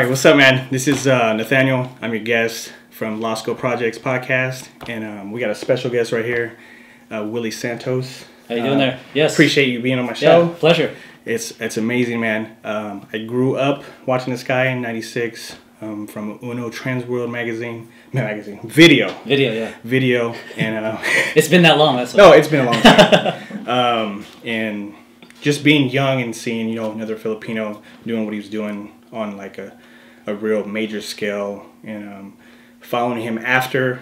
right, what's up, man? This is Nathaniel. I'm your guest from LOSKO PROJECTZ podcast, and we got a special guest right here, Willy Santos. How you doing there? Yes. Appreciate you being on my show. Yeah, pleasure. It's amazing, man. I grew up watching this guy in '96 from Uno Trans World magazine, video, and it's been that long. That's no, it's been a long time. And just being young and seeing another Filipino doing what he was doing on like a real major scale, and following him after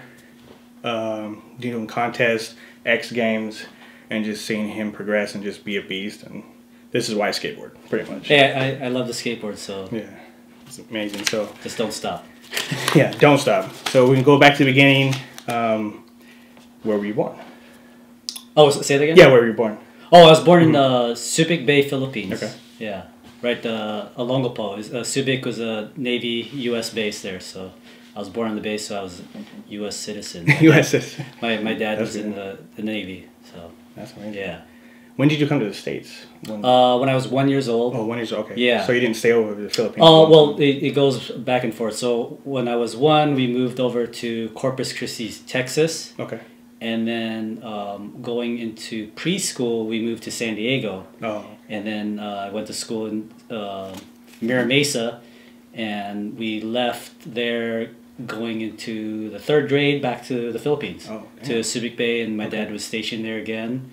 doing contests, X Games, and just seeing him progress and just be a beast. And this is why I skateboard, pretty much. Yeah, I love the skateboard, so yeah, it's amazing. So just don't stop. Yeah, don't stop. So we can go back to the beginning. Where were you born? Oh, say that again? Yeah, where were you born? Oh, I was born in Subic Bay, Philippines. Okay. Yeah, right. Olongapo. Subic was a Navy U.S. base there, so I was born on the base, so I was a U.S. citizen. U.S. citizen. My dad was in the Navy, so that's amazing. Yeah. When did you come to the States? When I was 1 year old. Oh, 1 year old. Okay. Yeah. So you didn't stay over the Philippines? Oh, well, it goes back and forth. So when I was 1, we moved over to Corpus Christi, Texas. Okay. And then going into preschool, we moved to San Diego. Oh. Okay. And then I went to school in Mira Mesa, and we left there going into the 3rd grade back to the Philippines, to Subic Bay, and my dad was stationed there again.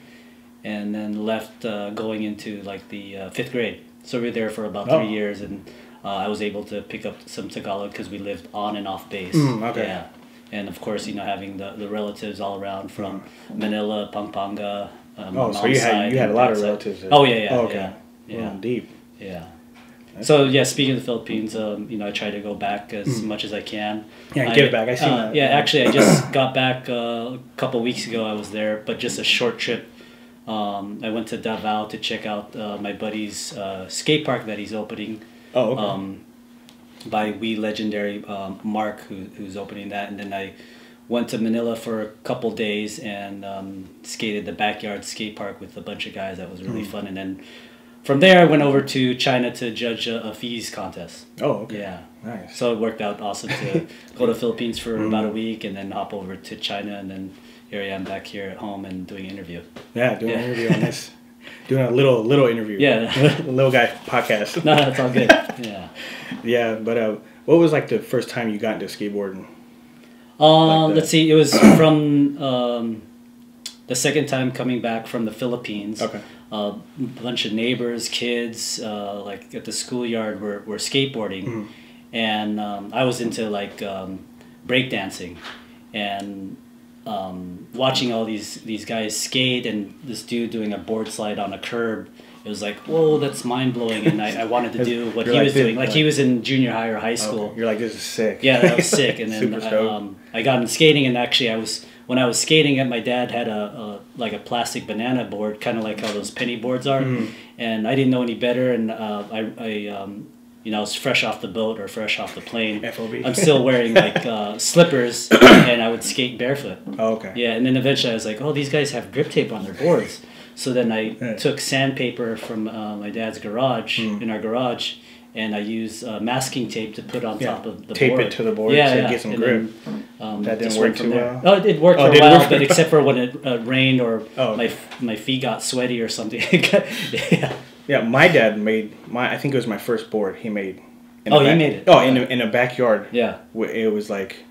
And then left going into like the 5th grade. So we were there for about 3 years, and I was able to pick up some Tagalog because we lived on and off base. Okay. Yeah. And of course, having the relatives all around from Manila, Pampanga. So you had a lot of relatives there. Oh yeah. Oh, okay. Yeah. Deep. Yeah. So yeah, speaking of the Philippines, I try to go back as much as I can. Yeah, give back. I see that. Yeah, actually, I just got back a couple weeks ago. I was there, but just a short trip. I went to Davao to check out my buddy's skate park that he's opening. Oh, okay. By legendary Mark, who's opening that, and then I went to Manila for a couple days and skated the backyard skate park with a bunch of guys. That was really fun, and then from there I went over to China to judge a fees contest. Oh, okay. Yeah. Nice. So it worked out awesome to go to the Philippines for about a week and then hop over to China, and then here I am back here at home and doing an interview. Yeah, doing an interview on this. Doing a little interview. Yeah. Little guy podcast. No, that's all good. Yeah. Yeah, but what was like the first time you got into skateboarding? Let's see. It was from the second time coming back from the Philippines. Okay. A bunch of neighbors, kids, like at the schoolyard were skateboarding, and I was into like breakdancing, and watching all these guys skate, and this dude doing a board slide on a curb. It was like, whoa, that's mind blowing, and I wanted to do what he was doing. Like he was in junior high or high school. Okay. You're like, this is sick. Yeah, that was sick. And then I got into skating, and actually when I was skating, my dad had a plastic banana board, kind of like how those penny boards are, and I didn't know any better, and I was fresh off the boat or fresh off the plane. FOB. I'm still wearing like slippers, and I would skate barefoot. Oh, okay. Yeah, and then eventually I was like, oh, these guys have grip tape on their boards. So then I took sandpaper from my dad's garage, in our garage, and I used masking tape to put on top of the board. Tape it to the board so you get some grip. Then, that didn't work too well? Oh, it worked for a while, but except for when it rained or my feet got sweaty or something. Yeah. Yeah, my dad made I think it was my first board he made. He made it? Oh, in a backyard. Yeah. It was like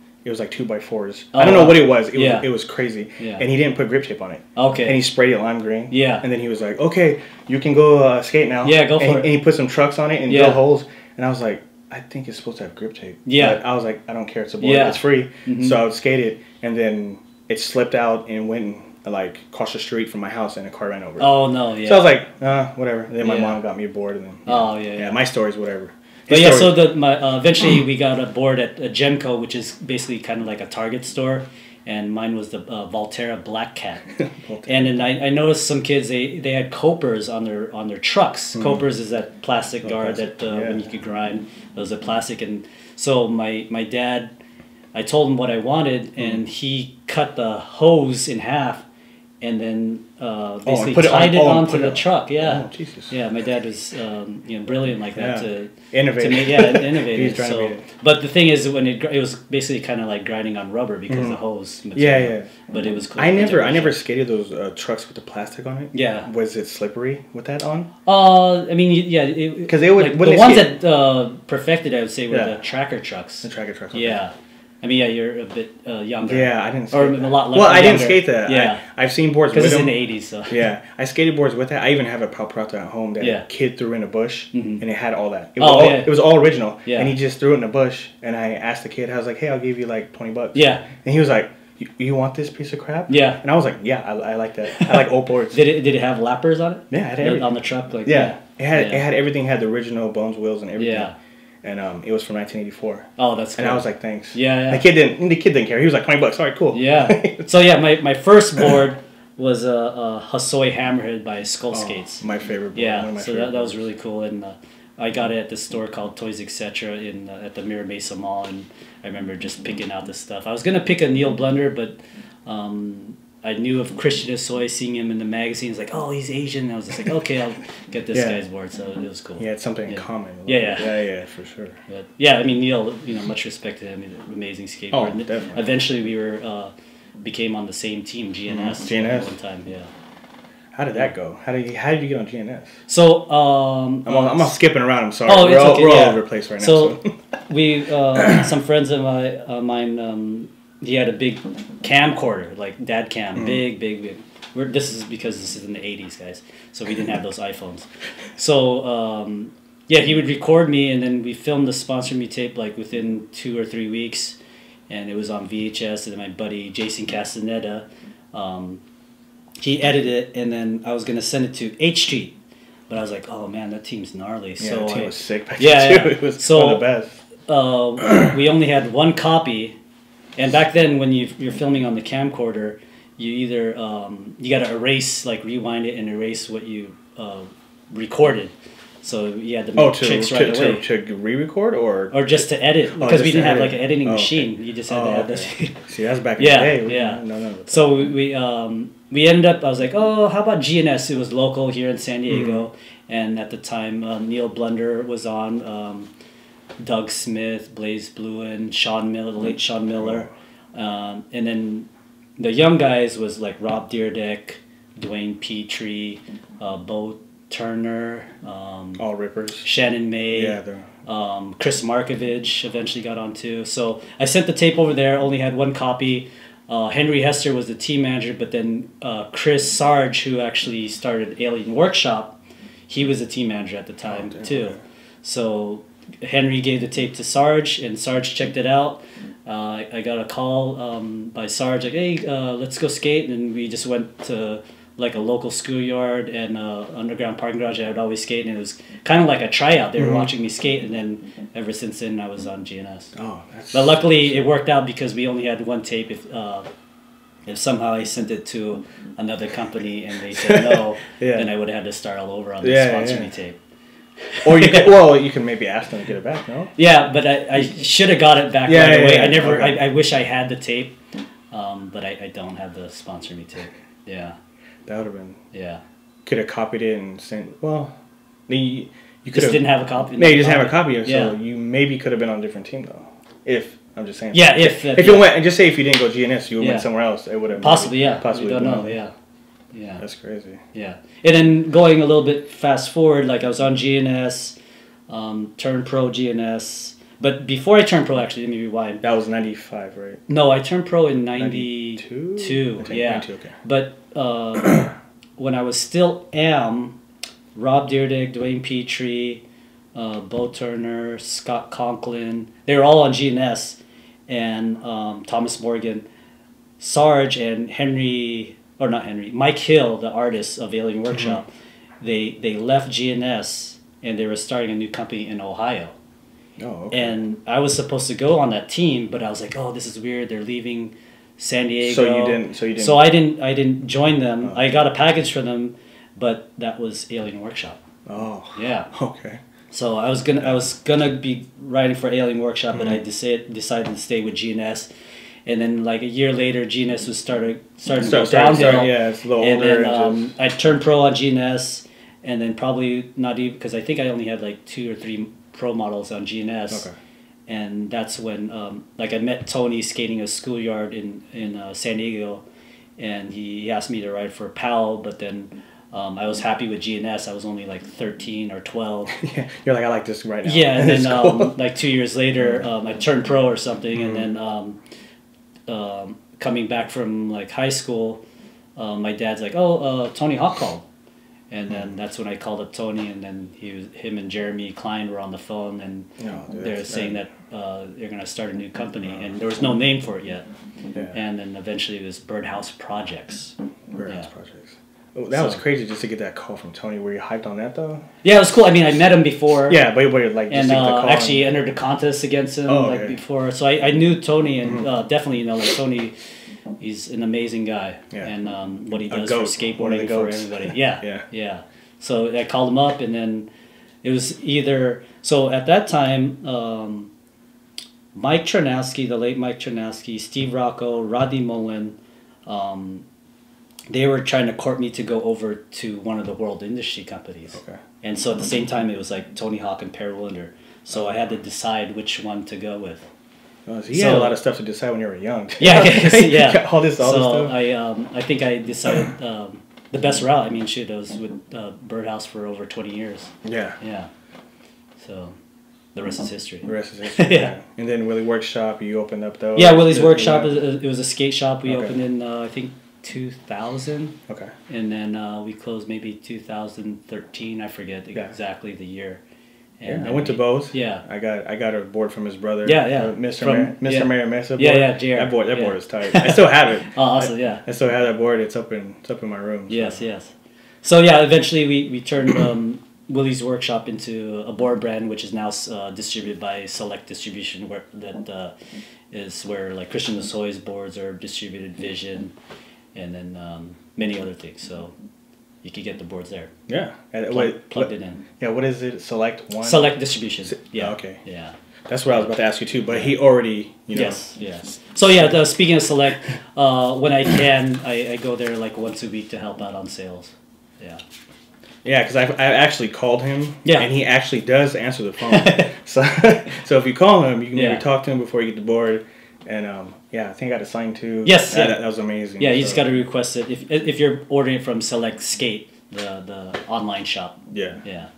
2x4s. I don't know what it was. It was crazy. Yeah. And he didn't put grip tape on it. Okay. And he sprayed it lime green. Yeah. And then he was like, okay, you can go skate now. Yeah, go for it. And he put some trucks on it and drilled holes. And I was like, I think it's supposed to have grip tape. Yeah. But I was like, I don't care. It's a board. Yeah. It's free. So I would skate it. And then it slipped out and went like across the street from my house, and a car ran over it. Oh, no, yeah. So I was like, whatever. And then my mom got me a board. And then, yeah, my story's whatever. But yeah, so eventually we got a board at Gemco, which is basically kind of like a Target store, and mine was the Volterra Black Cat. And then I noticed some kids they had copers on their trucks. Copers is that plastic guard that when you could grind, it was a plastic. And so my dad, I told him what I wanted, and he cut the hose in half and then basically tied it onto the truck. Yeah. Oh, Jesus. Yeah, my dad was brilliant like that to innovate. Innovative. So, but the thing is, when it was basically kind of like grinding on rubber because the hose material. But it was cool. I never skated those trucks with the plastic on it. Yeah. Was it slippery with that on? I mean, because they would, like, the ones that perfected, I would say, were the tracker trucks. The tracker trucks. Okay. Yeah. I mean, you're a bit younger. Yeah, I didn't skate or that. a lot well, I younger. didn't skate that. Yeah. I've seen boards with them. Because it's in the 80s, so. Yeah. I skated boards with that. I even have a Pal Peralta at home that a kid threw in a bush, and it had all that. It was all original. Yeah. And he just threw it in a bush, and I asked the kid, I was like, hey, I'll give you like $20. Yeah. And he was like, you want this piece of crap? Yeah. And I was like, yeah, I like that. I like old boards. Did it have lappers on it? Yeah, it had everything. On the truck? Like, yeah. It had everything. It had the original bones, wheels, and everything. Yeah. And it was from 1984. Oh, that's cool. And I was like, thanks. Yeah. The kid didn't care. He was like, $20. All right, cool. Yeah. So yeah, my first board was a Hasoi Hammerhead by Skull Skates. My favorite board. Yeah. So that was really cool, and I got it at this store called Toys Etc. At the Mira Mesa Mall, and I remember just picking out this stuff. I was gonna pick a Neil Blunder, but I knew of Christian Hasoi, seeing him in the magazines, like, oh, he's Asian. And I was just like, okay, I'll get this guy's board. So it was cool. Yeah, it's something in common. Yeah, for sure. But yeah, I mean, Neil, much respect to him. He's an amazing skateboarder. Oh, definitely. Eventually, we became on the same team, GNS. GNS. One time, yeah. How did that go? How did you get on GNS? So I'm skipping around. I'm sorry. Oh, it's okay. We're all over the place right now. So we some friends of mine. He had a big camcorder, like dad cam, big. This is because this is in the 80s, guys. So we didn't have those iPhones. So he would record me, and then we filmed the Sponsor Me tape like within 2 or 3 weeks, and it was on VHS. And then my buddy Jason Castaneda, he edited it, and then I was gonna send it to H Street, but I was like, oh man, that team's gnarly. Yeah, so the team was sick back then too. It was one of the best. We only had one copy. And back then, when you're filming on the camcorder, you either you got to erase, like rewind it and erase what you recorded. So you had to make tricks right away. To re-record or just to edit, because we didn't have like an editing machine. You just had to have this. See, that's back in the day. Yeah. No. So we ended up. I was like, oh, how about GNS? It was local here in San Diego, and at the time, Neil Blunder was on. Doug Smith, Blaze Bluen, Sean Miller, the late Sean Miller, and then the young guys was like Rob Deerdeck, Dwayne Petrie, Bo Turner, all rippers, Shannon May, Chris Markovich eventually got on too. So I sent the tape over there. Only had one copy. Henry Hester was the team manager, but then Chris Sarge, who actually started Alien Workshop, he was the team manager at the time too. Okay. So Henry gave the tape to Sarge, and Sarge checked it out. I got a call by Sarge, like, hey, let's go skate. And we just went to like a local schoolyard and underground parking garage. I would always skate, and it was kind of like a tryout. They were watching me skate, and then ever since then I was on GNS. But luckily it worked out because we only had one tape. If somehow I sent it to another company and they said no, then I would have had to start all over on the Sponsor Me tape. Or you can maybe ask them to get it back, no? Yeah, but I should have got it back right away. I never. Okay. I wish I had the tape, but I don't have the Sponsor Me tape. Yeah. That would have been. Yeah. Could have copied it and sent. Well, you just didn't have a copy. No, you just have a copy. So you maybe could have been on a different team though. If I'm just saying. Yeah, if you went, and just say if you didn't go GNS, you went somewhere else. It would have possibly. Possibly. We don't know. Yeah. Yeah. That's crazy. Yeah. And then going a little bit fast forward, like I was on GNS, turned pro GNS. But before I turned pro, actually, let me rewind. That was 95, right? No, I turned pro in 92. Yeah. 92, okay. But when I was still Rob Deerdick, Dwayne Petrie, Bo Turner, Scott Conklin, they were all on GNS. And Thomas Morgan, Sarge, and Mike Hill, the artist of Alien Workshop, they left GNS and they were starting a new company in Ohio. Oh, okay. And I was supposed to go on that team, but I was like, oh, this is weird. They're leaving San Diego. So you didn't. So I didn't join them. Oh. I got a package for them, but that was Alien Workshop. Oh. Yeah. Okay. So I was gonna be writing for Alien Workshop, but I decided to stay with GNS. and then like a year later, GNS was starting to go downhill. Yeah, it's a little and older. Then I turned pro on GNS, and then probably not even because I think I only had like 2 or 3 pro models on GNS. Okay. And that's when like I met Tony skating a schoolyard in San Diego, and he asked me to ride for PAL, but then I was happy with GNS. I was only like 13 or 12. Yeah, you're like, I like this right now. Yeah, and then cool. like 2 years later, I turned pro or something, and then coming back from like high school, my dad's like, "Oh, Tony Hawk called," and then that's when I called up Tony, and then him and Jeremy Klein were on the phone, and they're saying that they're gonna start a new company, and there was no name for it yet, and then eventually it was Birdhouse Projects. Birdhouse Projects. Oh, that was crazy just to get that call from Tony. Were you hyped on that though? Yeah, it was cool. I mean, I met him before. Yeah, but like just and to get the call actually entered a contest against him before, so I knew Tony, and definitely like Tony, he's an amazing guy, and what he does for skateboarding for everybody. Yeah. So I called him up, and then it was either at that time, Mike Chernowski, the late Mike Chernowski, Steve Rocco, Rodney Mullen. They were trying to court me to go over to one of the world industry companies. Okay. And so at the same time, it was like Tony Hawk and Per Willander. So I had to decide which one to go with. Oh, so you had a lot of stuff to decide when you were young. Yeah. all this stuff. I think I decided the best route. I mean, shoot, I was with Birdhouse for over 20 years. Yeah. So the rest is history. Yeah. And then Willy Workshop, you opened up though. Yeah, Willy's Workshop. It was a skate shop we opened in I think 2000. Okay. And then we closed maybe 2013. I forget exactly the year. And I went to both. Yeah. I got a board from his brother. Yeah. Mr. Mayor Mesa board. Yeah, JR. That board is tight. I still have it. Oh, awesome, yeah. I still have that board. It's up in my room. So. Yes. So yeah, eventually we turned Willy's Workshop into a board brand, which is now distributed by Select Distribution, where like Christian Lasoy's boards are distributed, Vision, and then many other things. So you could get the boards there. Yeah. Plugged it in. Yeah, what is it? Select one? Select Distribution. Yeah. Okay. Yeah. That's what I was about to ask you too, but he already, Yes. So yeah, speaking of Select, when I can, I go there like once a week to help out on sales. Yeah. Yeah, because I actually called him, and he actually does answer the phone. so if you call him, you can maybe talk to him before you get the board. And I think I got a sign too. Yes, that was amazing. Yeah, you just got to request it if you're ordering it from Select Skate, the online shop. Yeah.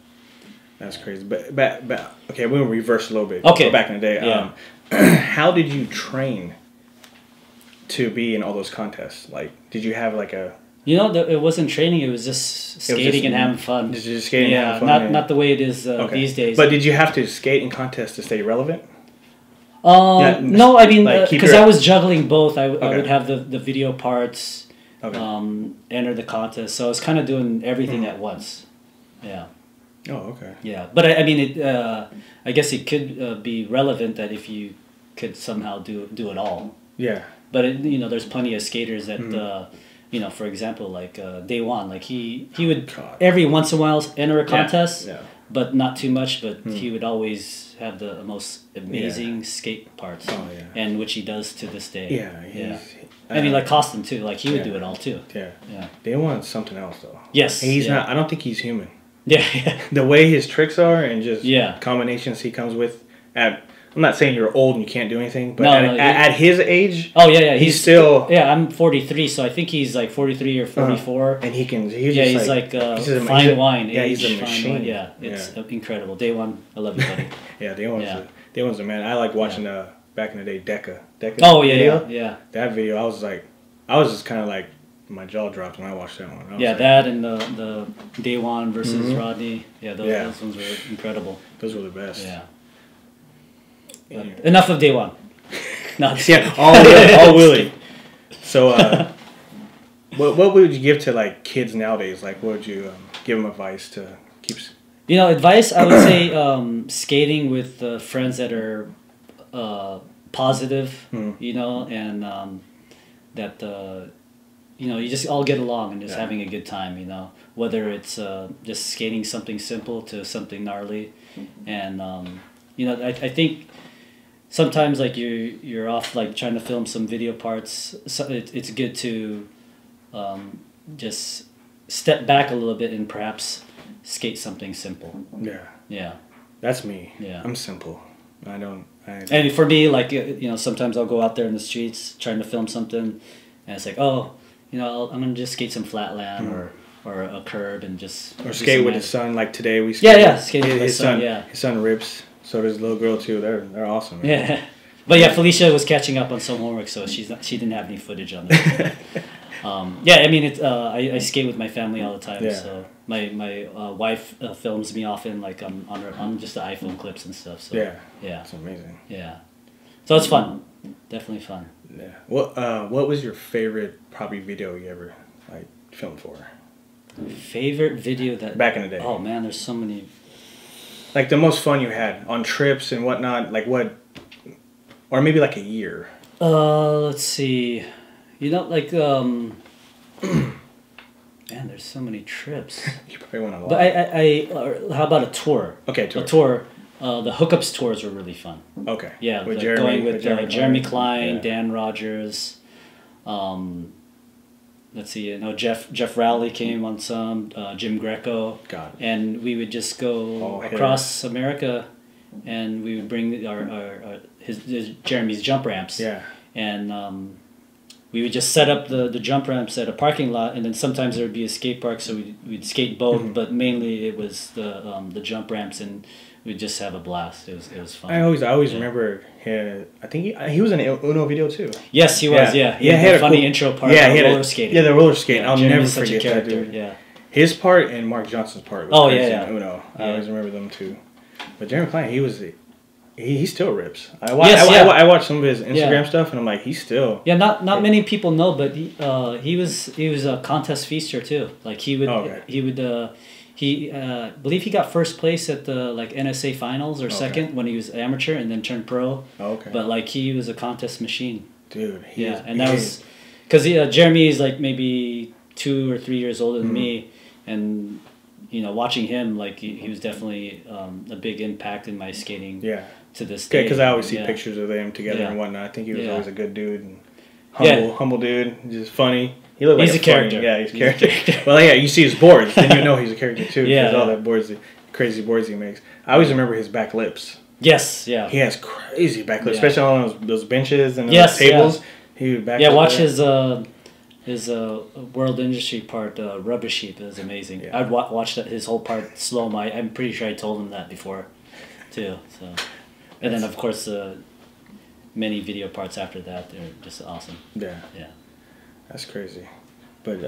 That's crazy. But okay, we'll reverse a little bit. Okay. Go back in the day. Yeah. How did you train to be in all those contests? Like, did you have like a... it wasn't training. It was just skating and having fun. Just skating and having fun. Not the way it is these days. But did you have to skate in contests to stay relevant? No, I mean, because I was juggling both. I would have the video parts, enter the contest. So I was kind of doing everything at once. Yeah. Oh, okay. Yeah, but I mean, I guess it could be relevant that if you could somehow do it all. Yeah. But there's plenty of skaters that for example, like Day One, like he would every once in a while enter a contest, but not too much. But he would always have the most amazing skate parts, and which he does to this day. Yeah. I mean, like Costin too. Like he would do it all too. Yeah. Day One is something else though. Yes. He's not. I don't think he's human. Yeah. The way his tricks are and just combinations he comes with. I'm not saying you're old and you can't do anything, but at his age, he's still. Yeah, I'm 43, so I think he's like 43 or 44, and he can. He's like fine wine. Yeah, he's a machine. Yeah, it's incredible. Day One, I love you, buddy. Day One's a man. I like watching back in the day Deca. Oh yeah. That video, I was just kind of like. My jaw dropped when I watched that one. That and the Day One versus Rodney. Yeah, those ones were incredible. Those were the best. Yeah. Enough of Day One. All Willy. So, what would you give to like kids nowadays? Like, what would you give them advice to keep? Advice I would say skating with friends that are positive. And that. You just all get along and just having a good time, whether it's just skating something simple to something gnarly. And, I think sometimes like you're off like trying to film some video parts. So it's good to just step back a little bit and perhaps skate something simple. Yeah. Yeah. That's me. Yeah. I'm simple. And for me, like, you know, sometimes I'll go out there in the streets trying to film something, and it's like, oh, you know, I'm gonna just skate some flatland or a curb and just or skate with his son. Like today we skated. Skate with his son. Yeah, his son rips. So does the little girl too. They're awesome. Man. Yeah, but yeah, Felicia was catching up on some homework, so she didn't have any footage on that. Yeah, I mean, I skate with my family all the time. Yeah. So my wife films me often, like on just the iPhone clips and stuff. So yeah, it's amazing. Yeah, so it's fun, definitely fun. Yeah. What was your favorite probably video you ever like filmed for? Favorite video that back in the day? Oh man, there's so many. Like the most fun you had on trips and whatnot, like what, or maybe like a year. Let's see. You know, like, man, there's so many trips. You probably went on a lot. But how about a tour? Okay, tour. A tour. The hookups tours were really fun. Okay. Yeah, with like Jeremy, going with Jeremy Klein, yeah. Dan Rogers. Let's see, you know, Jeff Rowley came on some, Jim Greco. God. And we would just go across America, and we would bring his Jeremy's jump ramps. Yeah. And we would just set up the jump ramps at a parking lot, and then sometimes there would be a skate park, so we'd skate both, but mainly it was the jump ramps, and we'd just have a blast. It was fun. I always remember him. I think he was in an Uno video too. Yes, he was. Yeah, he had a funny intro part. Yeah, he had roller skating. Yeah, the roller skating. Yeah, I'll Jeremy's never forget that dude. Yeah, his part and Mark Johnson's part was crazy in Uno. Yeah. I always remember them too. But Jeremy Klein, he still rips. I watched some of his Instagram stuff, and I'm like, he's still. Yeah, not many people know, but he was a contest feaster too. Like he would believe he got first place at the like NSA finals or second when he was amateur, and then turned pro. Okay. But like he was a contest machine. Dude. Was because Jeremy is like maybe 2 or 3 years older than me, and you know, watching him, like he was definitely a big impact in my skating. Yeah. To this day. Because I always see pictures of them together and whatnot. I think he was always a good dude and humble dude, just funny. He looked like a character. Yeah, he's a character. Well, yeah, you see his boards, then you know he's a character too. Because all that boards, the crazy boards he makes. I always remember his back lips. Yes, yeah. He has crazy back lips, especially on those benches and those tables. He would back. Yeah, watch his World Industry part, Rubber Sheep. It was amazing. Yeah. I'd watch his whole part slow-mo. I'm pretty sure I told him that before, too. So, and then of course many video parts after that. They're just awesome. Yeah. Yeah. That's crazy. But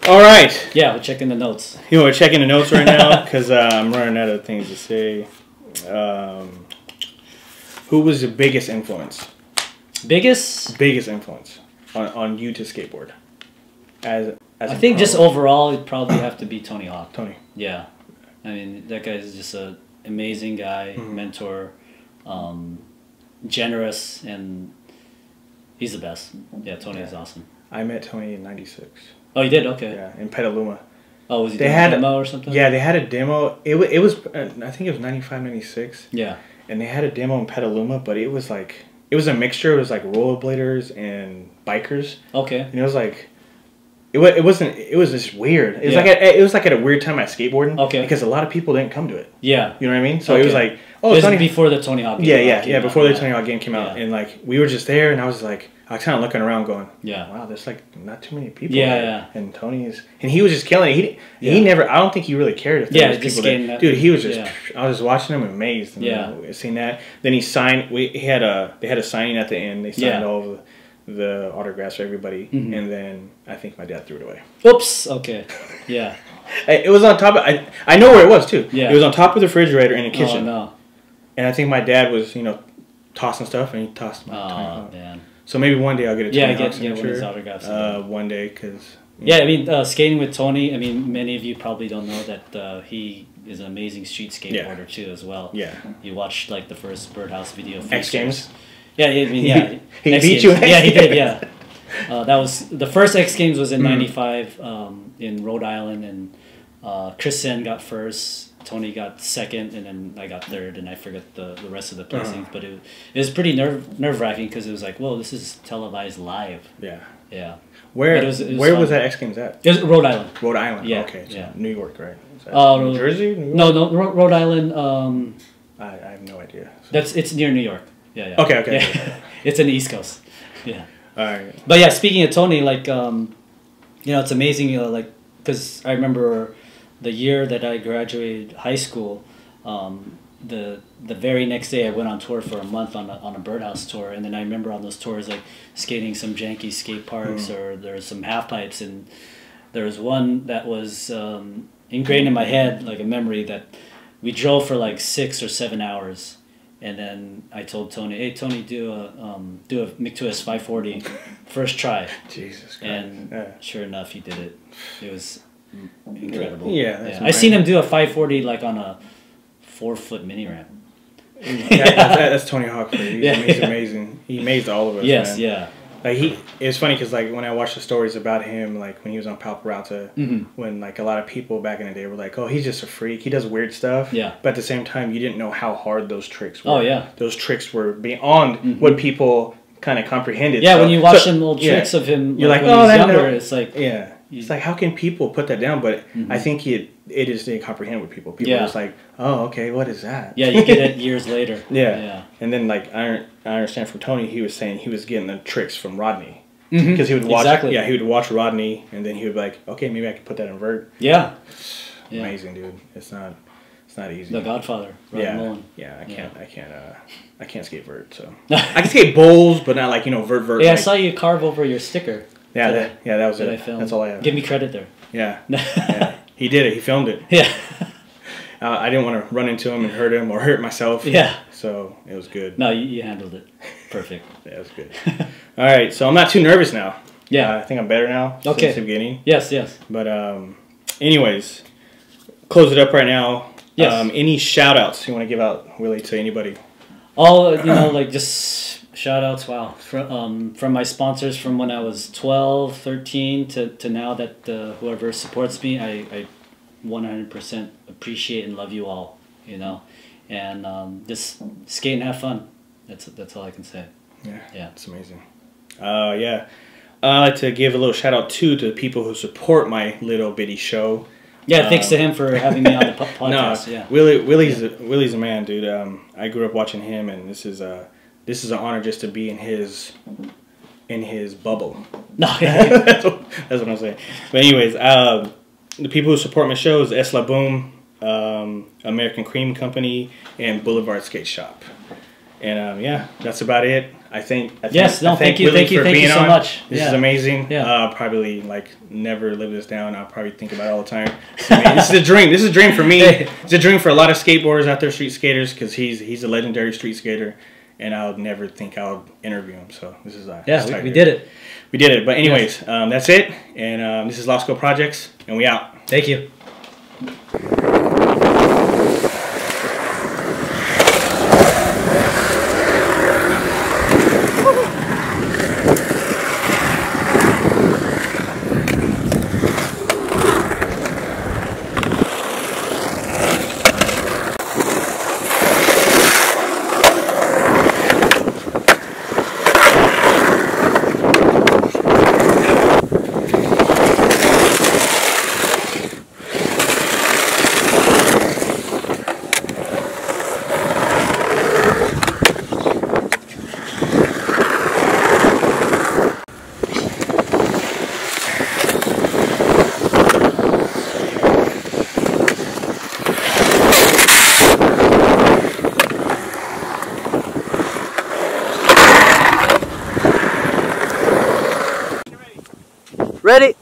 all right. Yeah, we're checking the notes. You know, we're checking the notes right now because I'm running out of things to say. Who was the biggest influence? Biggest influence on you to skateboard. As I think just overall, it'd probably have to be Tony Hawk. Tony. Yeah, I mean that guy is just an amazing guy, mentor, generous, and he's the best. Yeah, Tony is awesome. I met Tony in '96. Oh, you did? Okay. Yeah, in Petaluma. Oh, was he doing a demo or something? Yeah, they had a demo. It was I think it was '95, '96. Yeah. And they had a demo in Petaluma, but it was like it was a mixture. It was like rollerbladers and bikers. Okay. And it was like. It wasn't. It was just weird. It was like at a weird time at skateboarding. Okay. Because a lot of people didn't come to it. Yeah. You know what I mean? So it was like, this is before the Tony Hawk game. Yeah. Before the Tony Hawk game came out, and like we were just there, and I was like, I was kind of looking around, going, wow, there's like not too many people. Yeah. And he was just killing it. He never. I don't think he really cared if there was people there. Dude, he was just. I was watching him amazed. And, seeing that. Then he signed. They had a signing at the end. They signed all of the autographs for everybody, and then I think my dad threw it away. Oops. Okay. Yeah. It was on top of. I know where it was too. Yeah. It was on top of the refrigerator in the kitchen. Oh no. And I think my dad was tossing stuff, and he tossed my Tony Hawk. Man. So maybe one day I'll get a Tony Hawk signature. One of his autographs. One day, because. Yeah, I mean, skating with Tony. I mean, many of you probably don't know that he is an amazing street skateboarder too, as well. Yeah. You watched like the first Birdhouse video. X Games. Yeah, I mean, he beat you. Yeah, he did. Yeah, that was the first X Games was in '95 in Rhode Island, and Chris Sen got first, Tony got second, and then I got third, and I forget the rest of the placings. But it was pretty nerve-wracking because it was like, whoa, this is televised live. Yeah. Yeah. Where was that X Games at? It was Rhode Island. Rhode Island. Yeah. Okay. So yeah. New York, right? New Jersey? New York? No, Rhode Island. I have no idea. So. It's near New York. Yeah. Okay. Yeah. It's in the East Coast. Yeah. All right. But yeah, speaking of Tony, like, it's amazing, like, because I remember the year that I graduated high school, the very next day I went on tour for a month on a birdhouse tour, and then I remember on those tours like skating some janky skate parks or there's some half pipes, and there was one that was ingrained in my head, like a memory, that we drove for like 6 or 7 hours, and then I told Tony, "Hey Tony, do a McTwist 540 first try." Jesus Christ! And sure enough, he did it. It was incredible. Yeah. I seen him do a 540 like on a 4-foot mini ramp. That's Tony Hawk for you. He's amazing. He amazed all of us. Yes, man. yeah. Like it's funny because like when I watch the stories about him, like when he was on Palparata, when like a lot of people back in the day were like, "Oh, he's just a freak. He does weird stuff." Yeah. But at the same time, you didn't know how hard those tricks were. Oh yeah. Those tricks were beyond what people kind of comprehended. Yeah, when you watch some old tricks of him, you're like, when "Oh, he's that younger," it's like it's like, how can people put that down? But I think it is to comprehend with people. People are just like, oh, okay, what is that? Yeah, you get it years later. Yeah. And then like I understand from Tony, he was saying he was getting the tricks from Rodney. Because he would watch, he would watch Rodney, and then he would be like, okay, maybe I could put that in vert. Yeah, amazing, dude. It's not easy. The Godfather, Rodney Mullen. Yeah, I can't skate vert, so I can skate bowls, but not like vert. Yeah, like, I saw you carve over your sticker. Yeah, that was it. I filmed. That's all I have. Give me credit there. Yeah, he did it. He filmed it. Yeah. I didn't want to run into him and hurt him or hurt myself. Yeah. So it was good. No, you handled it perfect. Yeah, it was good. All right, so I'm not too nervous now. Yeah. I think I'm better now since the beginning. Yes. But anyways, close it up right now. Yes. Any shout outs you want to give out, Willie, to anybody? Like just shout outs, wow. From my sponsors from when I was 12, 13 to now that whoever supports me, I 100% appreciate and love you all, and just skate and have fun. That's all I can say. Yeah. It's amazing. I'd like to give a little shout out to the people who support my little bitty show. Yeah, thanks to him for having me on the podcast. No, Willie's a man, dude. I grew up watching him, and this is an honor just to be in his bubble. No, that's what I'm saying. But anyways, the people who support my show is Es La Boom, American Cream Company, and Boulevard Skate Shop. And that's about it. Thank you so much. This is amazing. Yeah. I'll probably never live this down. I'll probably think about it all the time. This is a dream. This is a dream for me. It's a dream for a lot of skateboarders out there, street skaters, because he's a legendary street skater, and I'll never think I'll interview him. So this is we did it. We did it. But anyways, that's it. And this is LOSKO Projects, and we out. Thank you. Ready?